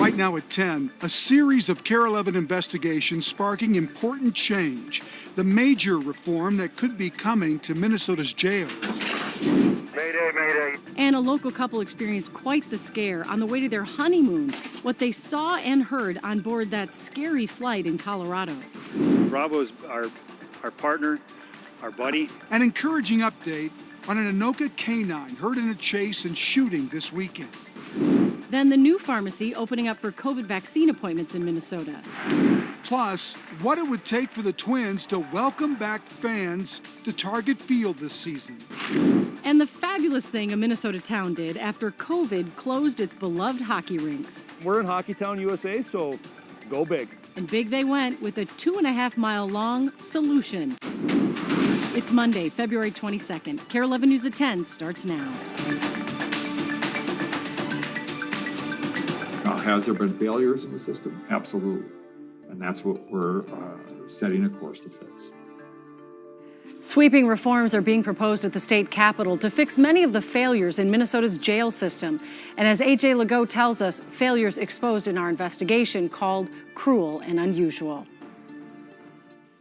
Right now at 10, a series of KARE 11 investigations sparking important change. The major reform that could be coming to Minnesota's jails. Mayday, mayday. And a local couple experienced quite the scare on the way to their honeymoon. What they saw and heard on board that scary flight in Colorado. Bravo's our partner, our buddy. An encouraging update on an Anoka canine hurt in a chase and shooting this weekend. Then the new pharmacy opening up for COVID vaccine appointments in Minnesota. Plus, what it would take for the Twins to welcome back fans to Target Field this season. And the fabulous thing a Minnesota town did after COVID closed its beloved hockey rinks. We're in Hockey Town, USA, so go big. And big they went with a 2.5-mile long solution. It's Monday, February 22nd. KARE 11 News at 10 starts now. Has there been failures in the system? Absolutely. And that's what we're setting a course to fix. Sweeping reforms are being proposed at the state capitol to fix many of the failures in Minnesota's jail system. And as A.J. Lagoe tells us, failures exposed in our investigation called cruel and unusual.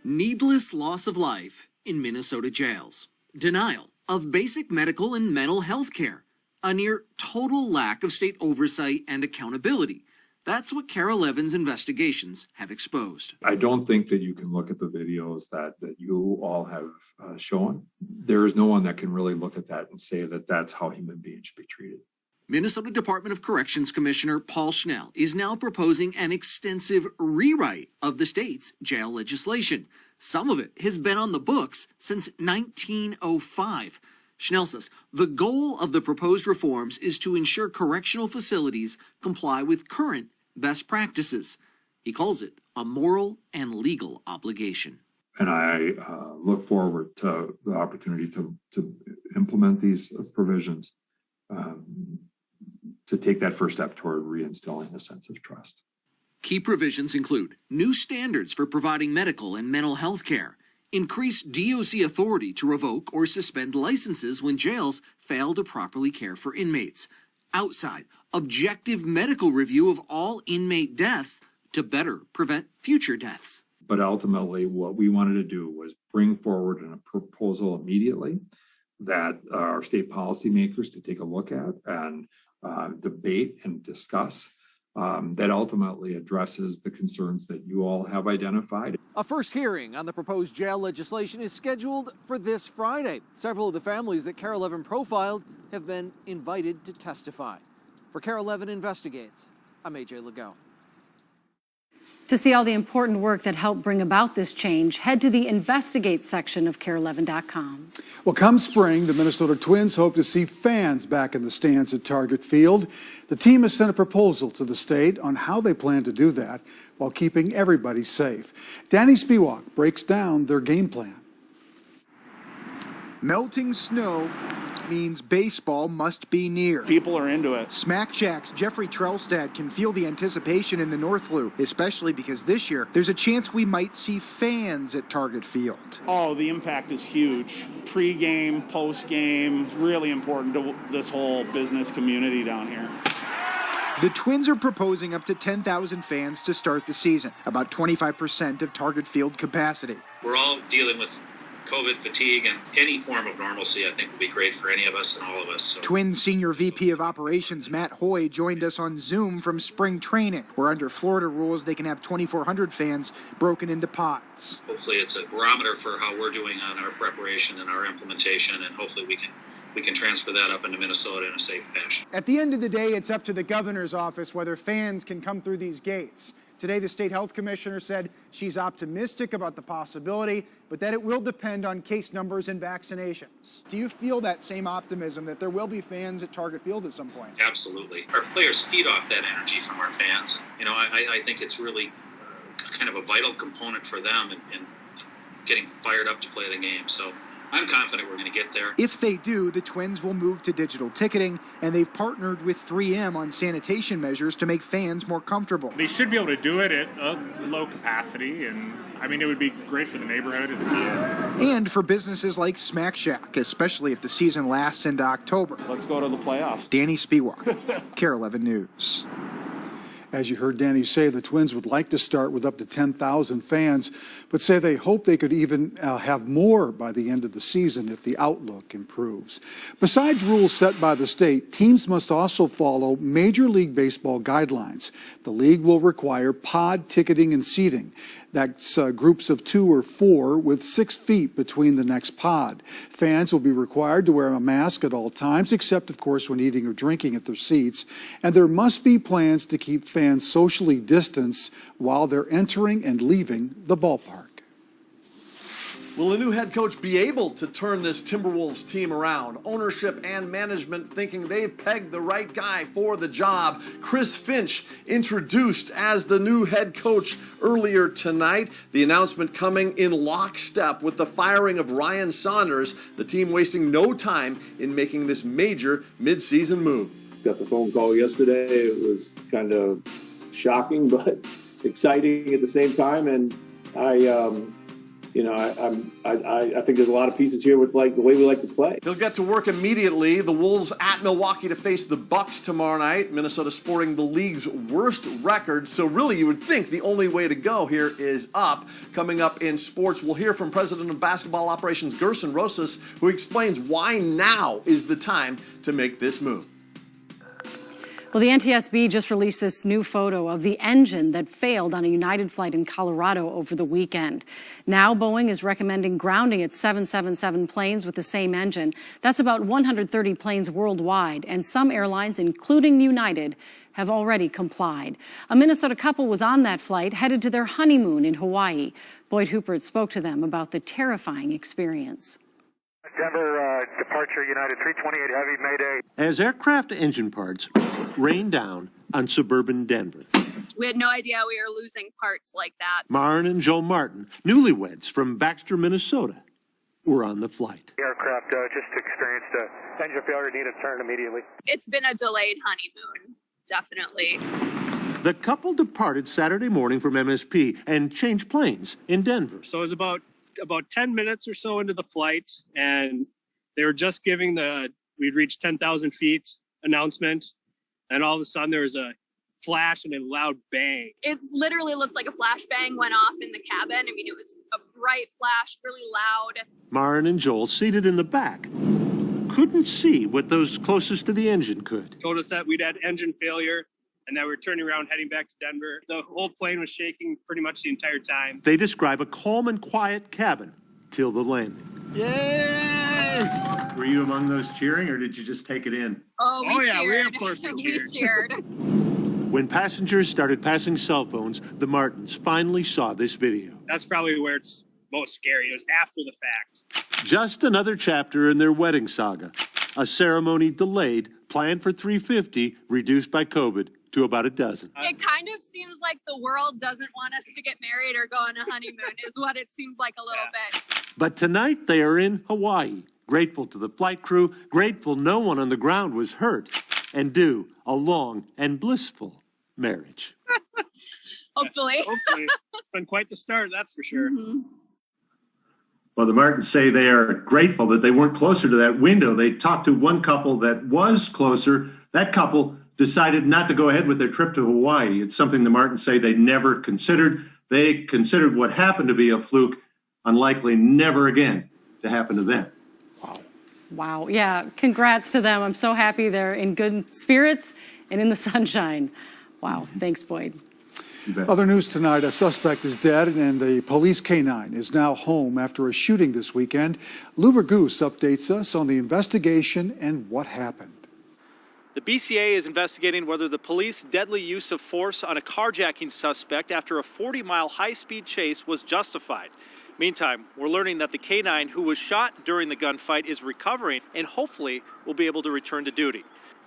Needless loss of life in Minnesota jails. Denial of basic medical and mental health care. A near total lack of state oversight and accountability. That's what KARE 11's investigations have exposed. I don't think that you can look at the videos that you all have shown. There is no one that can really look at that and say that that's how human beings should be treated. Minnesota Department of Corrections Commissioner Paul Schnell is now proposing an extensive rewrite of the state's jail legislation. Some of it has been on the books since 1905. Schnell says the goal of the proposed reforms is to ensure correctional facilities comply with current best practices. He calls it a moral and legal obligation. And I look forward to the opportunity to implement these provisions, to take that first step toward reinstilling a sense of trust. Key provisions include new standards for providing medical and mental health care, increased DOC authority to revoke or suspend licenses when jails fail to properly care for inmates. Outside, objective medical review of all inmate deaths to better prevent future deaths. But ultimately, what we wanted to do was bring forward a proposal immediately that our state policymakers could take a look at and debate and discuss. That ultimately addresses the concerns that you all have identified. A first hearing on the proposed jail legislation is scheduled for this Friday. Several of the families that KARE 11 profiled have been invited to testify. For KARE 11 Investigates, I'm A.J. Lagoe. To see all the important work that helped bring about this change, head to the Investigate section of KARE11.com. Well, come spring, the Minnesota Twins hope to see fans back in the stands at Target Field. The team has sent a proposal to the state on how they plan to do that while keeping everybody safe. Danny Spewak breaks down their game plan. Melting snow means baseball must be near. People are into it. Smack Shack's Jeffrey Trelstad can feel the anticipation in the North Loop, especially because this year there's a chance we might see fans at Target Field. Oh, the impact is huge. Pre-game, post-game, really important to this whole business community down here. The Twins are proposing up to 10,000 fans to start the season, about 25% of Target Field capacity. We're all dealing with COVID fatigue, and any form of normalcy I think would be great for any of us and all of us. So. Twins Senior VP of Operations Matt Hoy joined us on Zoom from spring training, where under Florida rules they can have 2,400 fans broken into pods. Hopefully it's a barometer for how we're doing on our preparation and our implementation, and hopefully we can transfer that up into Minnesota in a safe fashion. At the end of the day, it's up to the governor's office whether fans can come through these gates. Today, the state health commissioner said she's optimistic about the possibility, but that it will depend on case numbers and vaccinations. Do you feel that same optimism that there will be fans at Target Field at some point? Absolutely. Our players feed off that energy from our fans. You know, I think it's really kind of a vital component for them in getting fired up to play the game. So I'm confident we're going to get there. If they do, the Twins will move to digital ticketing, and they've partnered with 3M on sanitation measures to make fans more comfortable. They should be able to do it at a low capacity, and I mean, it would be great for the neighborhood. And for businesses like Smack Shack, especially if the season lasts into October. Let's go to the playoffs. Danny Spewak, KARE 11 News. As you heard Danny say, the Twins would like to start with up to 10,000 fans, but say they hope they could even have more by the end of the season if the outlook improves. Besides rules set by the state, teams must also follow Major League Baseball guidelines. The league will require pod ticketing and seating. That's groups of 2 or 4 with 6 feet between the next pod. Fans will be required to wear a mask at all times, except, of course, when eating or drinking at their seats. And there must be plans to keep fans socially distanced while they're entering and leaving the ballpark. Will a new head coach be able to turn this Timberwolves team around? Ownership and management thinking they've pegged the right guy for the job. Chris Finch introduced as the new head coach earlier tonight. The announcement coming in lockstep with the firing of Ryan Saunders. The team wasting no time in making this major midseason move. Got the phone call yesterday. It was kind of shocking, but exciting at the same time. And I think there's a lot of pieces here with like the way we like to play. They'll get to work immediately. The Wolves at Milwaukee to face the Bucks tomorrow night. Minnesota sporting the league's worst record. So really you would think the only way to go here is up. Coming up in sports, we'll hear from President of Basketball Operations Gerson Rosas, who explains why now is the time to make this move. Well, the NTSB just released this new photo of the engine that failed on a United flight in Colorado over the weekend. Now Boeing is recommending grounding its 777 planes with the same engine. That's about 130 planes worldwide, and some airlines, including United, have already complied. A Minnesota couple was on that flight, headed to their honeymoon in Hawaii. Boyd Huppert spoke to them about the terrifying experience. Denver, departure United 328 Heavy, Mayday. As aircraft engine parts rained down on suburban Denver. We had no idea we were losing parts like that. Maren and Joel Martin, newlyweds from Baxter, Minnesota, were on the flight. The aircraft just experienced an engine failure, needed to turn immediately. It's been a delayed honeymoon, definitely. The couple departed Saturday morning from MSP and changed planes in Denver. So it was about 10 minutes or so into the flight, and they were just giving we'd reached 10,000 feet announcement, and all of a sudden there was a flash and a loud bang. It literally looked like a flashbang went off in the cabin. I mean, it was a bright flash, really loud. Maren and Joel, seated in the back, couldn't see what those closest to the engine could. Told us that we'd had engine failure and that we were turning around heading back to Denver. The whole plane was shaking pretty much the entire time. They describe a calm and quiet cabin till the landing. Yay! Were you among those cheering, or did you just take it in? Oh, we cheered. Yeah, we of course we cheered. When passengers started passing cell phones, the Martins finally saw this video. That's probably where it's most scary. It was after the fact. Just another chapter in their wedding saga. A ceremony delayed, planned for 350, reduced by COVID to about a dozen. It kind of seems like the world doesn't want us to get married or go on a honeymoon is what it seems like a little bit. But tonight they are in Hawaii, grateful to the flight crew, grateful no one on the ground was hurt, and due a long and blissful marriage. Hopefully. Hopefully. It's been quite the start, that's for sure. Mm-hmm. Well, the Martins say they are grateful that they weren't closer to that window. They talked to one couple that was closer. That couple decided not to go ahead with their trip to Hawaii. It's something the Martins say they never considered. They considered what happened to be a fluke, unlikely never again to happen to them. Wow. Yeah. Congrats to them. I'm so happy they're in good spirits and in the sunshine. Wow. Thanks, Boyd. Other news tonight, a suspect is dead and a police canine is now home after a shooting this weekend. Raguse updates us on the investigation and what happened. The BCA is investigating whether the police deadly use of force on a carjacking suspect after a 40-mile high-speed chase was justified. Meantime, we're learning that the canine who was shot during the gunfight is recovering and hopefully will be able to return to duty.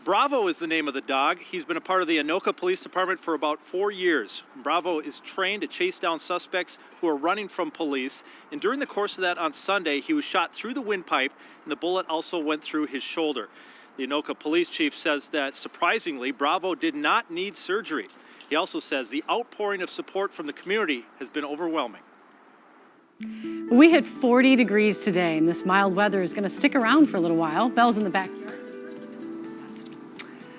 Bravo is the name of the dog. He's been a part of the Anoka Police Department for about 4 years. Bravo is trained to chase down suspects who are running from police. And during the course of that on Sunday, he was shot through the windpipe and the bullet also went through his shoulder. The Anoka police chief says that, surprisingly, Bravo did not need surgery. He also says the outpouring of support from the community has been overwhelming. We hit 40 degrees today, and this mild weather is going to stick around for a little while. Belle's in the backyard.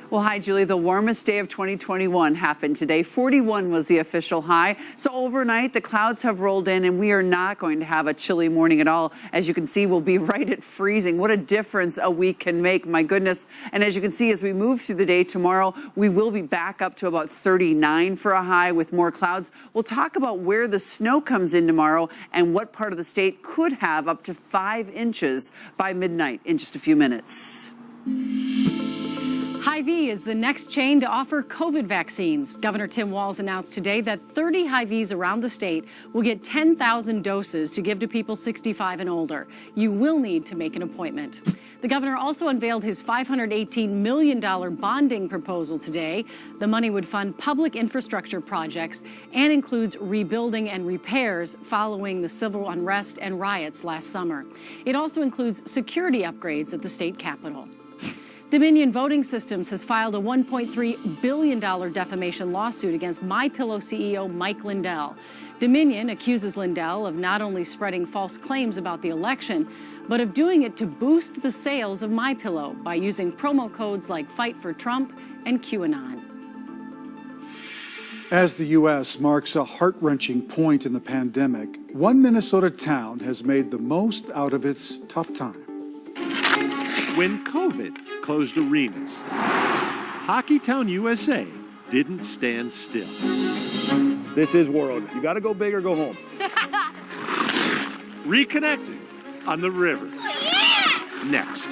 Well, hi, Julie. The warmest day of 2021 happened today. 41 was the official high. So overnight, the clouds have rolled in, and we are not going to have a chilly morning at all. As you can see, we'll be right at freezing. What a difference a week can make, my goodness. And as you can see, as we move through the day tomorrow, we will be back up to about 39 for a high with more clouds. We'll talk about where the snow comes in tomorrow and what part of the state could have up to 5 inches by midnight in just a few minutes. Hy-Vee is the next chain to offer COVID vaccines. Governor Tim Walz announced today that 30 Hy-Vees around the state will get 10,000 doses to give to people 65 and older. You will need to make an appointment. The governor also unveiled his $518 million bonding proposal today. The money would fund public infrastructure projects and includes rebuilding and repairs following the civil unrest and riots last summer. It also includes security upgrades at the state capitol. Dominion Voting Systems has filed a $1.3 billion defamation lawsuit against MyPillow CEO Mike Lindell. Dominion accuses Lindell of not only spreading false claims about the election, but of doing it to boost the sales of MyPillow by using promo codes like Fight for Trump and QAnon. As the U.S. marks a heart-wrenching point in the pandemic, one Minnesota town has made the most out of its tough time. When COVID closed arenas, Hockeytown, USA didn't stand still. This is world. You got to go big or go home. Reconnecting on the river. Yeah! Next.